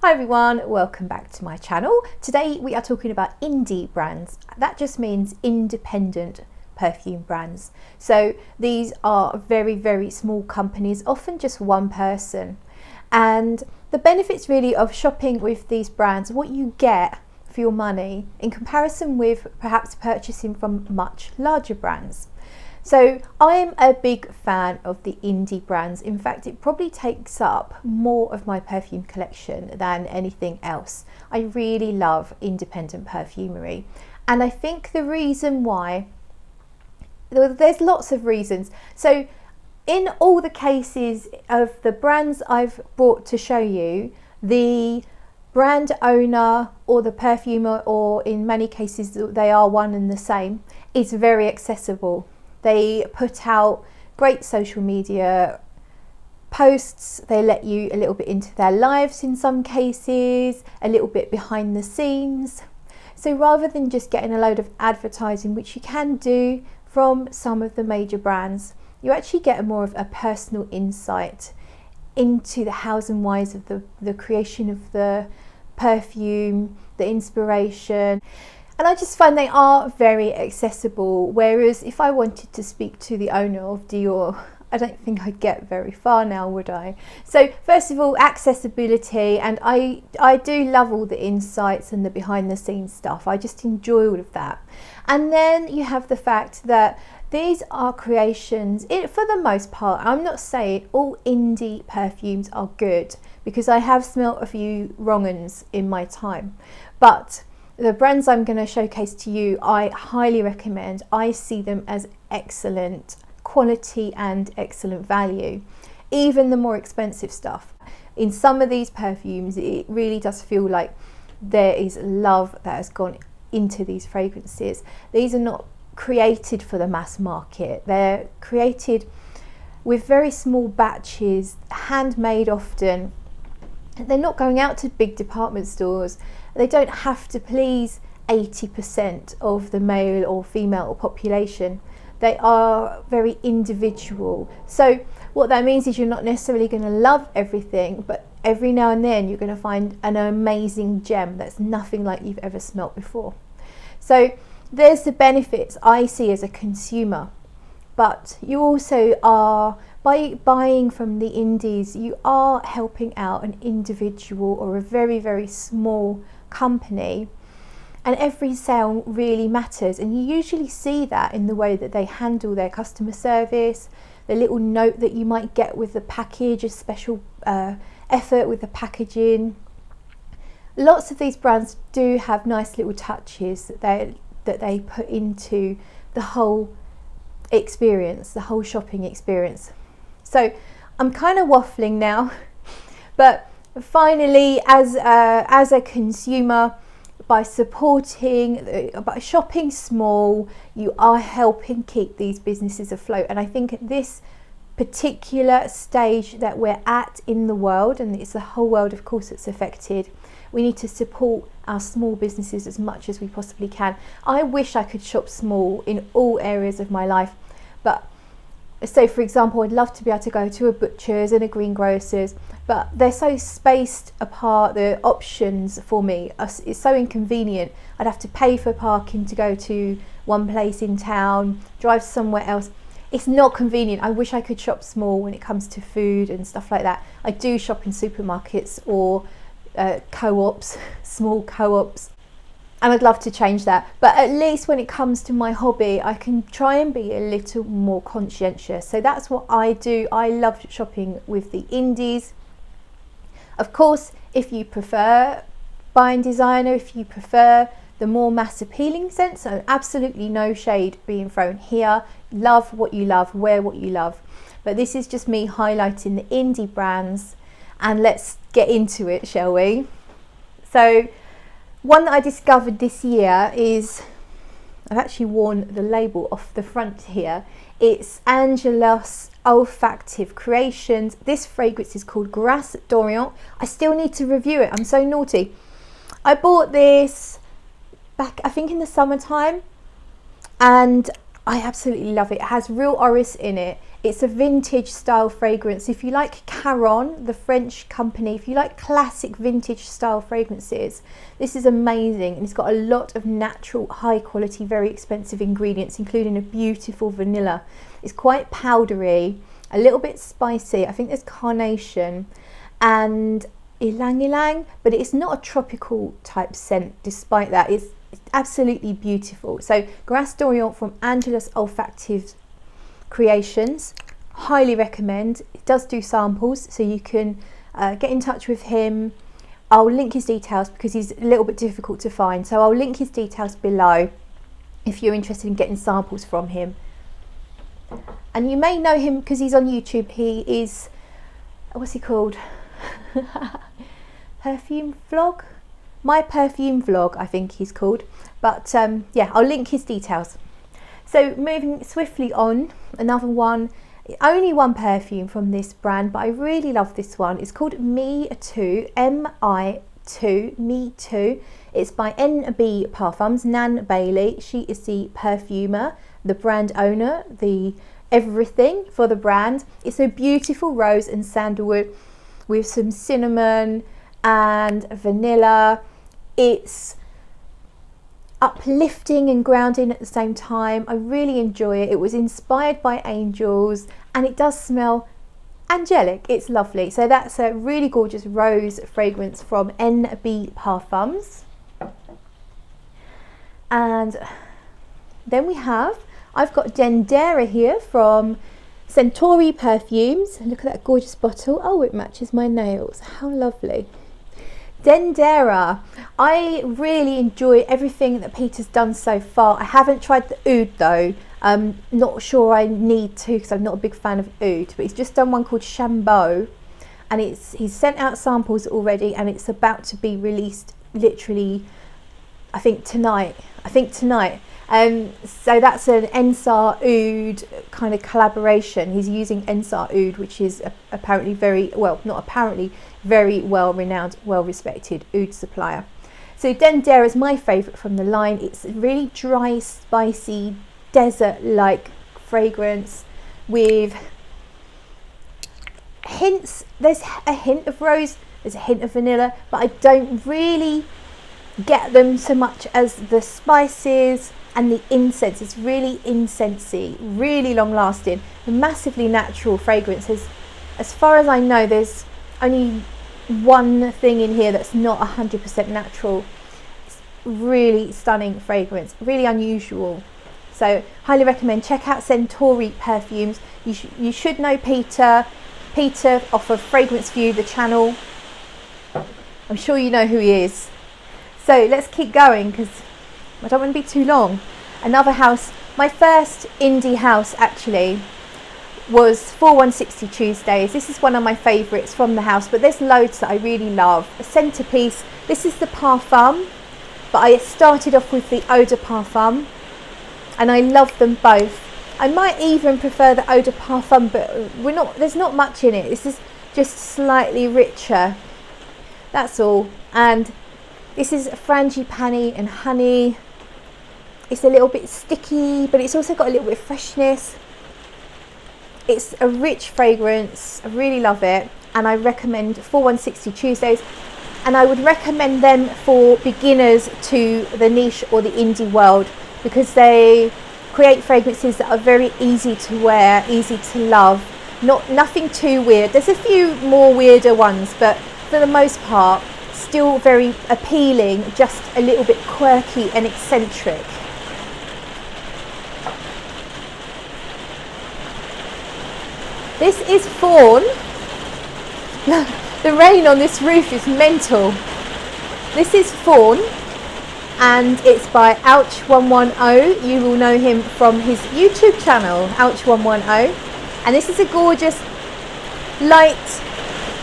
Hi everyone, welcome back to my channel. Today we are talking about indie brands. That just means independent perfume brands. So these are very small companies, often just one person. And the benefits really of shopping with these brands, what you get for your money in comparison with perhaps purchasing from much larger brands. So I'm a big fan of the indie brands. In fact, it probably takes up more of my perfume collection than anything else. I really love independent perfumery. And I think the reason why, there's lots of reasons. So in all the cases of the brands I've brought to show you, the brand owner or the perfumer, or in many cases they are one and the same, is very accessible. They put out great social media posts, they let you a little bit into their lives in some cases, a little bit behind the scenes. So rather than just getting a load of advertising, which you can do from some of the major brands, you actually get more of a personal insight into the hows and whys of the creation of the perfume, the inspiration. And I just find they are very accessible, whereas if I wanted to speak to the owner of Dior, I don't think I'd get very far now, would I? So first of all, accessibility, and I do love all the insights and the behind the scenes stuff. I just enjoy all of that. And then you have the fact that these are creations, for the most part. I'm not saying all indie perfumes are good, because I have smelt a few wrong uns in my time, but the brands I'm going to showcase to you, I highly recommend. I see them as excellent quality and excellent value, even the more expensive stuff. In some of these perfumes, it really does feel like there is love that has gone into these fragrances. These are not created for the mass market. They're created with very small batches, handmade often. They're not going out to big department stores. They don't have to please 80% of the male or female population. They are very individual. So what that means is you're not necessarily going to love everything, but every now and then you're going to find an amazing gem that's nothing like you've ever smelt before. So there's the benefits I see as a consumer. But you also are, by buying from the indies, you are helping out an individual or a very small company, and every sale really matters, and you usually see that in the way that they handle their customer service, the little note that you might get with the package, a special effort with the packaging. Lots of these brands do have nice little touches that they put into the whole experience, the whole shopping experience. So I'm kind of waffling now, but finally, as a consumer, by shopping small, you are helping keep these businesses afloat. And I think at this particular stage that we're at in the world, and it's the whole world of course that's affected, we need to support our small businesses as much as we possibly can. I wish I could shop small in all areas of my life, but so for example, I'd love to be able to go to a butcher's and a greengrocer's, but they're so spaced apart, the options for me, it's so inconvenient. I'd have to pay for parking to go to one place in town, drive somewhere else. It's not convenient. I wish I could shop small when it comes to food and stuff like that. I do shop in supermarkets or co-ops, small co-ops, and I'd love to change that. But at least when it comes to my hobby, I can try and be a little more conscientious. So that's what I do. I love shopping with the indies. Of course, if you prefer buying designer, if you prefer the more mass appealing sense, so absolutely no shade being thrown here. Love what you love, wear what you love. But this is just me highlighting the indie brands, and let's get into it, shall we? So one that I discovered this year is, I've actually worn the label off the front here. It's Angelos Olfactives Creations. This fragrance is called Grasse D'orient. I still need to review it. I'm so naughty. I bought this back, I think in the summertime, and I absolutely love it. It has real orris in it. It's a vintage style fragrance. If you like Caron, the French company, if you like classic vintage style fragrances, this is amazing. And it's got a lot of natural, high quality, very expensive ingredients, including a beautiful vanilla. It's quite powdery, a little bit spicy. I think there's carnation and ylang, but it's not a tropical type scent. Despite that, it's absolutely beautiful. So Grâce d'Orient from Angelos Olfactives Creations, highly recommend. It does do samples, so you can get in touch with him. I'll link his details because he's a little bit difficult to find, so I'll link his details below if you're interested in getting samples from him. And you may know him because he's on YouTube. He is, what's he called? Perfume vlog? My Perfume Vlog, I think he's called. But yeah, I'll link his details. So moving swiftly on, another one, only one perfume from this brand, but I really love this one. It's called Me Too, M-I-2, Me Too. It's by NB Parfums, Nan Bailey. She is the perfumer, the brand owner, the everything for the brand. It's a beautiful rose and sandalwood with some cinnamon and vanilla. It's uplifting and grounding at the same time. I really enjoy it. It was inspired by angels and it does smell angelic. It's lovely. So that's a really gorgeous rose fragrance from NB Parfums. And then I've got Dendera here from Centauri Perfumes. Look at that gorgeous bottle. Oh, it matches my nails. How lovely. Dendera, I really enjoy everything that Peter's done so far. I haven't tried the oud though. Not sure I need to because I'm not a big fan of oud, but he's just done one called Chambeau, and he's sent out samples already, and it's about to be released literally, I think tonight. So that's an Ensar oud kind of collaboration. He's using Ensar oud, which is apparently very well renowned, well respected oud supplier. So Dendera is my favourite from the line. It's a really dry, spicy, desert-like fragrance with hints. There's a hint of rose, there's a hint of vanilla, but I don't really get them so much as the spices and the incense. It's really incensey, really long lasting, massively natural fragrances. As far as I know, there's only one thing in here that's not 100% natural. It's really stunning fragrance, really unusual. So highly recommend. Check out Centauri Perfumes. You should know Peter off of Fragrance View, the channel. I'm sure you know who he is. So let's keep going because I don't want to be too long. Another house, my first indie house actually was 4160 Tuesdays. This is one of my favourites from the house, but there's loads that I really love. A centrepiece, this is the Parfum, but I started off with the Eau de Parfum and I love them both. I might even prefer the Eau de Parfum, but there's not much in it. This is just slightly richer, that's all. And this is frangipani and honey. It's a little bit sticky, but it's also got a little bit of freshness. It's a rich fragrance. I really love it, and I recommend 4160 Tuesdays, and I would recommend them for beginners to the niche or the indie world because they create fragrances that are very easy to wear, easy to love, nothing too weird. There's a few more weirder ones, but for the most part still very appealing, just a little bit quirky and eccentric. This is Fawn. The rain on this roof is mental. This is Fawn and it's by Ouch110. You will know him from his YouTube channel, Ouch110. And this is a gorgeous, light,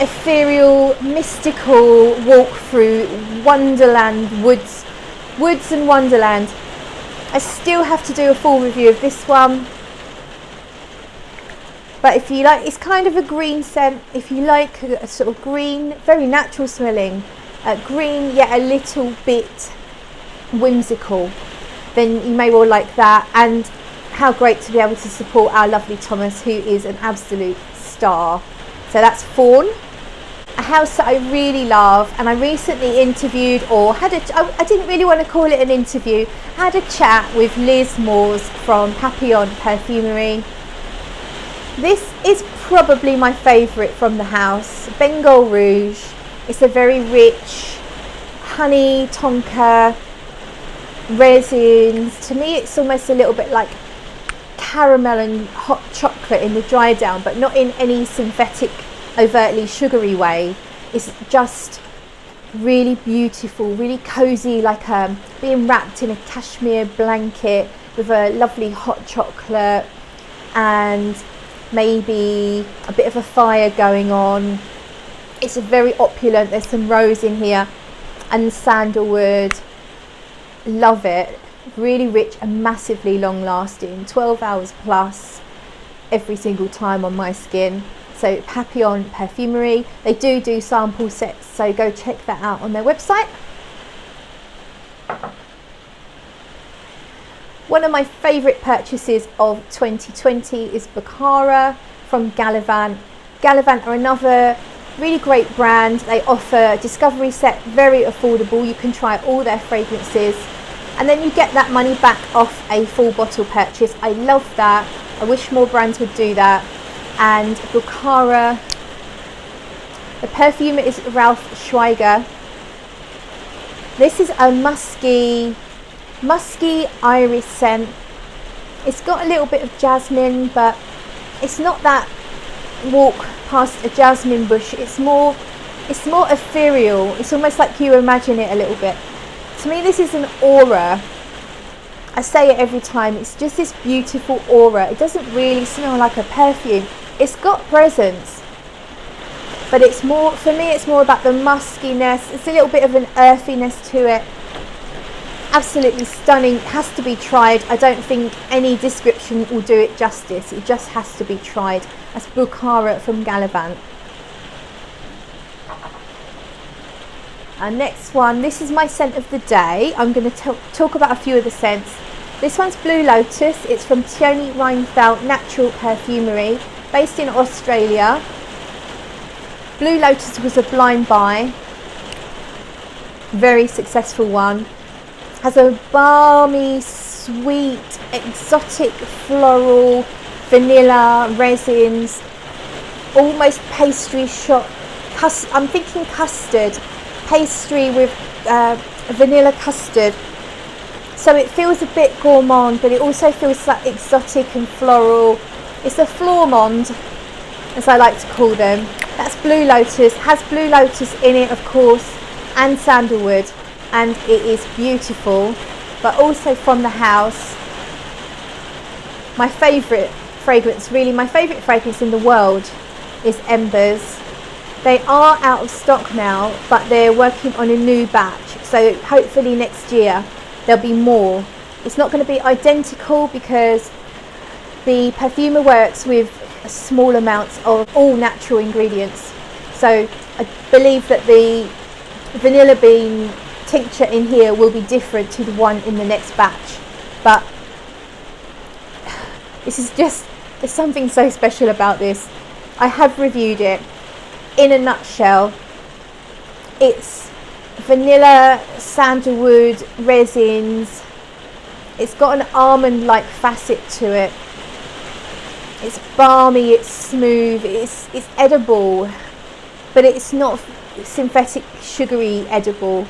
ethereal, mystical walk through Wonderland, woods and Wonderland. I still have to do a full review of this one. But if you like, it's kind of a green scent. If you like a sort of green, very natural smelling, green yet a little bit whimsical, then you may well like that. And how great to be able to support our lovely Thomas, who is an absolute star. So that's Fawn, a house that I really love, and I recently interviewed, or had I didn't really want to call it an interview, had a chat with Liz Moores from Papillon Perfumery. This is probably my favourite from the house, Bengal Rouge. It's a very rich honey, tonka, resins. To me it's almost a little bit like caramel and hot chocolate in the dry down, but not in any synthetic, overtly sugary way. It's just really beautiful, really cozy, like being wrapped in a cashmere blanket with a lovely hot chocolate and maybe a bit of a fire going on. It's a very opulent, there's some rose in here and sandalwood. Love it. Really rich and massively long lasting, 12 hours plus every single time on my skin. So Papillon Perfumery, they do sample sets, so go check that out on their website. One of my favourite purchases of 2020 is Baccara from Gallivant. Gallivant are another really great brand. They offer a discovery set, very affordable. You can try all their fragrances and then you get that money back off a full bottle purchase. I love that. I wish more brands would do that. And Baccara, the perfumer is Ralph Schweiger. This is a musky iris scent. It's got a little bit of jasmine, but it's not that walk past a jasmine bush. It's more ethereal. It's almost like you imagine it a little bit. To me, this is an aura. I say it every time. It's just this beautiful aura. It doesn't really smell like a perfume. It's got presence, but it's more, for me, it's more about the muskiness. It's a little bit of an earthiness to it. Absolutely stunning. It has to be tried. I don't think any description will do it justice. It just has to be tried. That's Baccara from Gallivant. Our next one, this is my scent of the day. I'm going to talk about a few of the scents. This one's Blue Lotus. It's from Tioni Reinfeldt Natural Perfumery, based in Australia. Blue Lotus was a blind buy. Very successful one. Has a balmy, sweet, exotic floral, vanilla, resins, almost pastry shot. I'm thinking custard, pastry with vanilla custard. So it feels a bit gourmand, but it also feels like exotic and floral. It's a flourmond, as I like to call them. That's Blue Lotus. Has Blue Lotus in it, of course, and sandalwood. And it is beautiful, but also from the house. My favourite fragrance, really my favourite fragrance in the world, is Embers. They are out of stock now, but they're working on a new batch, so hopefully next year there'll be more. It's not going to be identical because the perfumer works with small amounts of all natural ingredients, so I believe that the vanilla bean tincture in here will be different to the one in the next batch. But this is just, there's something so special about this. I have reviewed it. In a nutshell, it's vanilla, sandalwood, resins. It's got an almond-like facet to it. It's balmy, it's smooth, it's edible, but it's not synthetic sugary edible.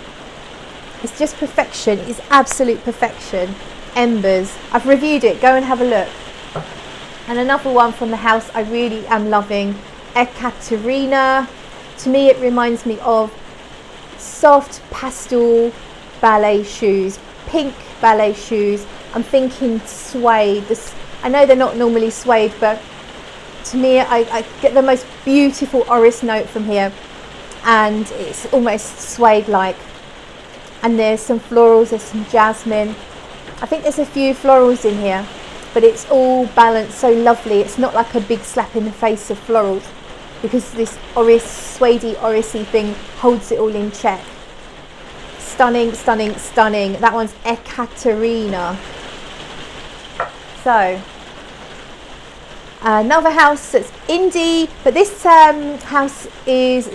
It's just perfection. It's absolute perfection. Embers. I've reviewed it. Go and have a look. And another one from the house I really am loving, Ekaterina. To me it reminds me of soft pastel ballet shoes, pink ballet shoes. I'm thinking suede. I know they're not normally suede, but to me I get the most beautiful orris note from here, and it's almost suede-like. And there's some florals, there's some jasmine. I think there's a few florals in here, but it's all balanced so lovely. It's not like a big slap in the face of florals, because this orris, suede-y, orris-y thing holds it all in check. Stunning, stunning, stunning. That one's Ekaterina So another house that's indie, but this house is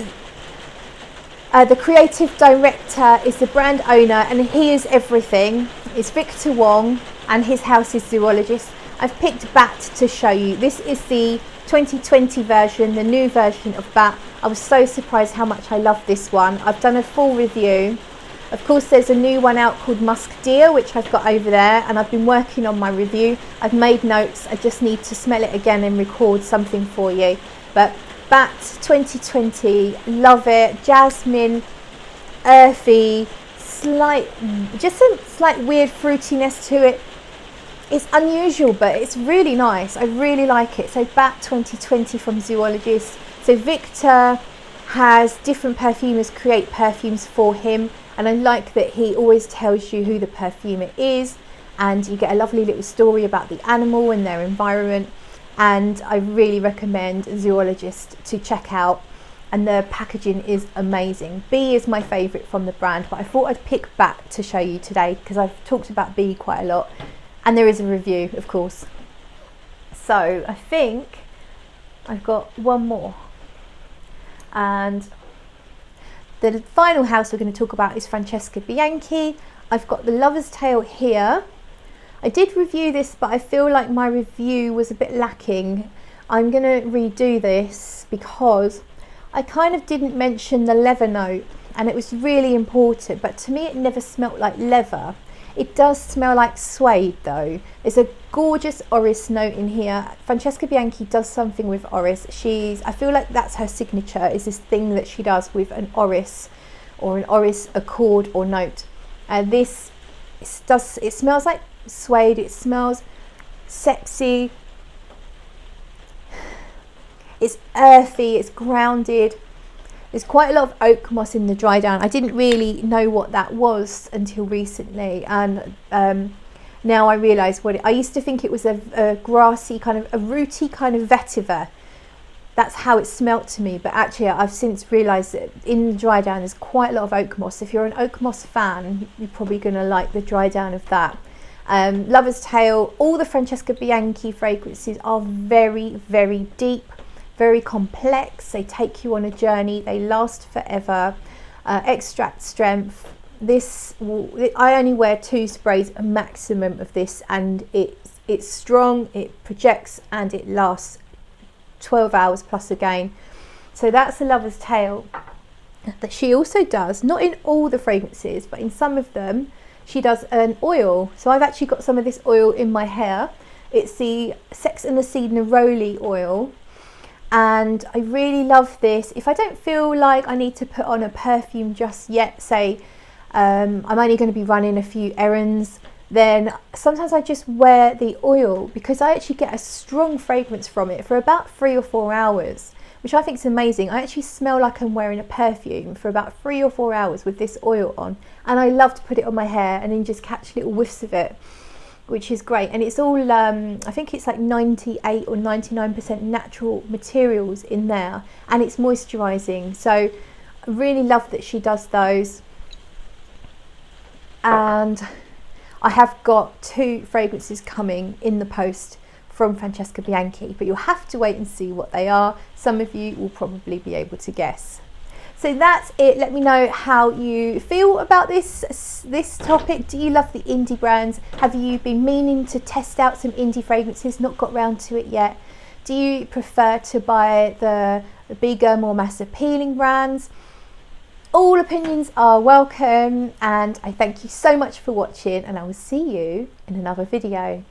the creative director is the brand owner, and he is everything. It's Victor Wong, and his house is Zoologist. I've picked Bat to show you. This is the 2020 version, the new version of Bat. I was so surprised how much I love this one. I've done a full review. Of course, there's a new one out called Musk, which I've got over there, and I've been working on my review. I've made notes. I just need to smell it again and record something for you. But Bat 2020, love it. Jasmine, earthy, just a slight weird fruitiness to it. It's unusual, but it's really nice. I really like it. So Bat 2020 from Zoologist. So Victor has different perfumers create perfumes for him, and I like that he always tells you who the perfumer is, and you get a lovely little story about the animal and their environment. And I really recommend Zoologist to check out, and the packaging is amazing. B is my favourite from the brand, but I thought I'd pick Bat to show you today because I've talked about B quite a lot, and there is a review, of course. So I think I've got one more, and the final house we're going to talk about is Francesca Bianchi. I've got the Lover's Tale here. I did review this, but I feel like my review was a bit lacking. I'm going to redo this because I kind of didn't mention the leather note, and it was really important, but to me it never smelt like leather. It does smell like suede though. There's a gorgeous orris note in here. Francesca Bianchi does something with orris. I feel like that's her signature, is this thing that she does with an orris, or an orris accord or note. It smells like suede, it smells sepsy, it's earthy, it's grounded. There's quite a lot of oak moss in the dry down. I didn't really know what that was until recently, and now I realise I used to think it was a grassy kind of, a rooty kind of vetiver. That's how it smelt to me, but actually I've since realised that in the dry down there's quite a lot of oak moss. If you're an oak moss fan, you're probably going to like the dry down of that. Lover's Tale, all the Francesca Bianchi fragrances are very, very deep, very complex. They take you on a journey, they last forever. Extract strength. I only wear 2 sprays a maximum of this, and it's strong, it projects, and it lasts 12 hours plus again. So that's the Lover's Tale. That she also does, not in all the fragrances, but in some of them, she does an oil. So I've actually got some of this oil in my hair. It's the Sex and the Seed Neroli oil, and I really love this. If I don't feel like I need to put on a perfume just yet, say I'm only going to be running a few errands, then sometimes I just wear the oil, because I actually get a strong fragrance from it for about 3 or 4 hours, which I think is amazing. I actually smell like I'm wearing a perfume for about 3 or 4 hours with this oil on, and I love to put it on my hair and then just catch little whiffs of it, which is great. And it's all I think it's like 98 or 99% natural materials in there, and it's moisturizing. So I really love that she does those. And I have got 2 fragrances coming in the post from Francesca Bianchi, but you'll have to wait and see what they are. Some of you will probably be able to guess. So that's it. Let me know how you feel about this topic. Do you love the indie brands? Have you been meaning to test out some indie fragrances, not got round to it yet? Do you prefer to buy the bigger, more mass appealing brands? All opinions are welcome, and I thank you so much for watching, and I will see you in another video.